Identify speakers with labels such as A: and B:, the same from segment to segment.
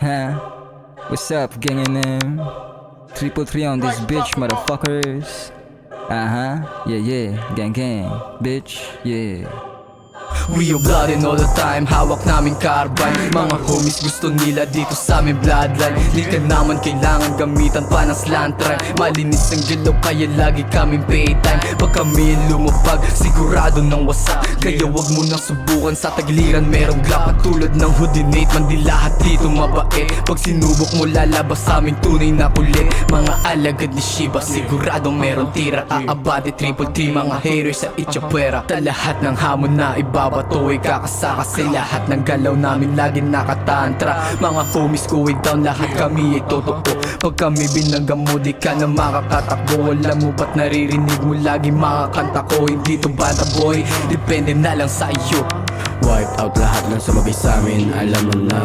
A: Huh? What's up, gang NM? 333 on this bitch, motherfuckers. Yeah, gang, bitch, yeah.
B: Real blood and all the time, hawak namin carbine. Mga homies gusto nila dito sa aming bloodline. Di ka naman kailangan gamitan pa ng slantry. Malinis ang gelaw kaya lagi kaming paytime. Pag kami lumapag, sigurado ng wasak. Kaya wag mo nang subukan, sa tagliran merong glock. Tulad ng hoodinate, man di lahat dito mabait. Pag sinubok mo lalabas sa aming tunay na kulit. Mga alagad ni Shiba, siguradong meron tira. Aabante 333, mga haters sa Itchapera. Ta lahat ng hamon na ibabato ay kakasaka sa lahat ng galaw namin lagi nakatantra. Mga homies ko ay down, lahat kami ay totoo. Pag kami binangga mo di ka na makakatakbo. Alam mo ba't naririnig mo lagi makakanta ko? Hindi to banda boy, depende na lang sa iyo.
C: Wipe out lahat ng sumabay sa'min, alam mo na.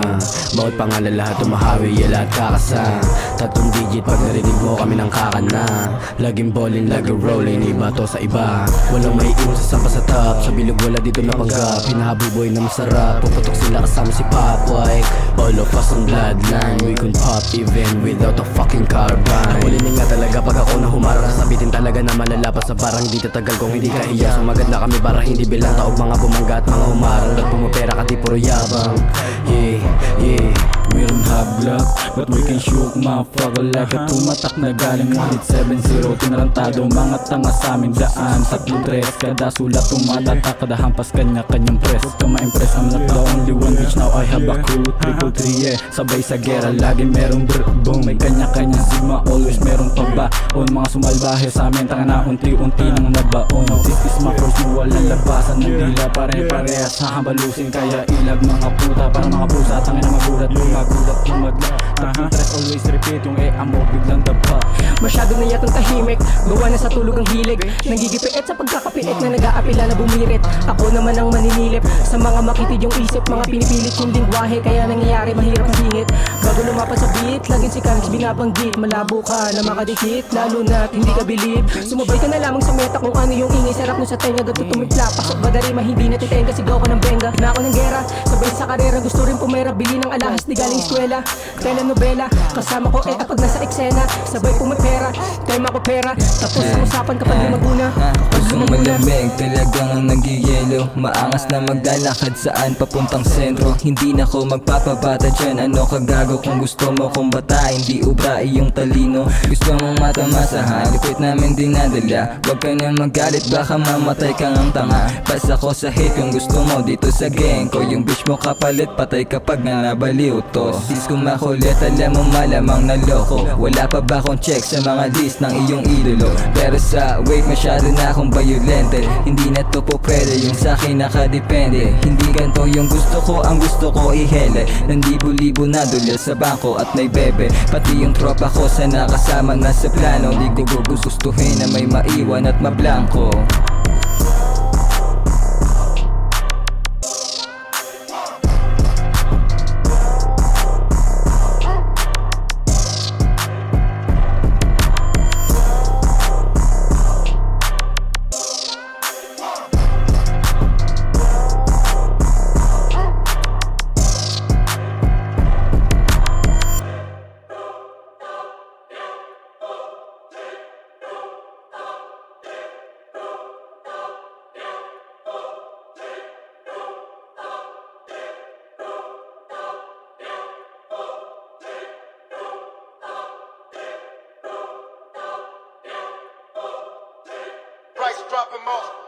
C: Bawat pangalan lahat tumahawi, lahat kakasa. 3 digit pag narinig mo kami ng kakana. Laging ballin, lagi rolling, iba to sa iba. Walang may iwan sa sampa sa top, sa bilog wala dito napanggap. Pinahabuboy na masarap, puputok sila kasama si Pop White. All of us on bloodline, we can pop even without a fucking carbine. Nakulinig nga talaga pag ako na humarang. Sabitin talaga na malalapas sa parang di tatagal kung hindi ka hiya. So maganda kami para hindi bilang taog mga bumangga at mga humarang. At pumapera ka di puro yabang. Yeah,
D: we don't have luck, but we can shoot motherfucker like a tumatak na galing 1870. Tinarantado mga tanga sa aming daan. 3-3 kada sulat tumatatak, kada hampas kanya-kanyang press. Huwag ka ma-impress, I'm not the only one bitch, now I have a crew. 333 yeah, sabay sa gera, lagi merong boom. May kanya-kanyang sigma, always merong pabaon. Mga sumalbahe sa amin, tanga na unti-unti nang nabaon. This is my first mo, walang labasan ng dila. Pare-parehas hahambalusin, kaya ilag mga puta. Para mga pusa, tanga na magulat mo, magulat mo magla. Tapos always repeat, yung mo biglang dapa.
E: Masyado na yatang tahimik, gawa na sa tulog ang hilig. Nangigipiit sa pagkakapiit na nag-aapila na bumirit. Ako naman ang maninilip sa mga makitid yung isip. Mga pinipilit yung lingwahe, kaya nangyayari mahirap ang singit. Bago lumapas sa beat, laging si Carlos binabanggit. Malabo ka na makadikit, lalo na't hindi ka bilib. Sumabay ka na lamang sa meta kung ano yung ingay. Sarap nun sa tenga, gato tumigla. Pasok ba darima, hindi natitenga, sigaw ka ng benga. Na ako ng gera, sabay sa karera. Gusto rin pumera, bili ng alahas, di galing eskwela. Telenovela, kasama ko kapag nasa eksena. Sabay pumipera, tema ko pera. Tapos ang usapan kapag lumaguna.
A: Pusong malamig, talagang ang nagyayelo. Maangas na maglalakad saan papuntang sentro. Hindi na ko magpapabata dyan, ano kagago. Kung gusto mo kung bata, hindi ubra iyong talino. Gusto mong matamasahan, lipit namin dinadala. Huwag ka na magalit, baka mamatay kang ang tanga. Basta ko sa hate kung gusto mo dito sa gang ko. Yung bitch mo kapalit, patay kapag nabaliw to. Sis kung makulit, alam mo malamang naloko. Wala pa ba akong check sa mga list ng iyong idolo? Pero sa wait, masyado na akong violente. Hindi na to po pwede, yung sa'kin nakadepende. Hindi ganito yung gusto ko, ang gusto ko ihele. Nandibo-libo na dulil sa bangko at may bebe. Pati yung tropa ko sa nakasama na sa plano. Di ko gugustuhin na may maiwan at mablangko.
F: Price dropping off.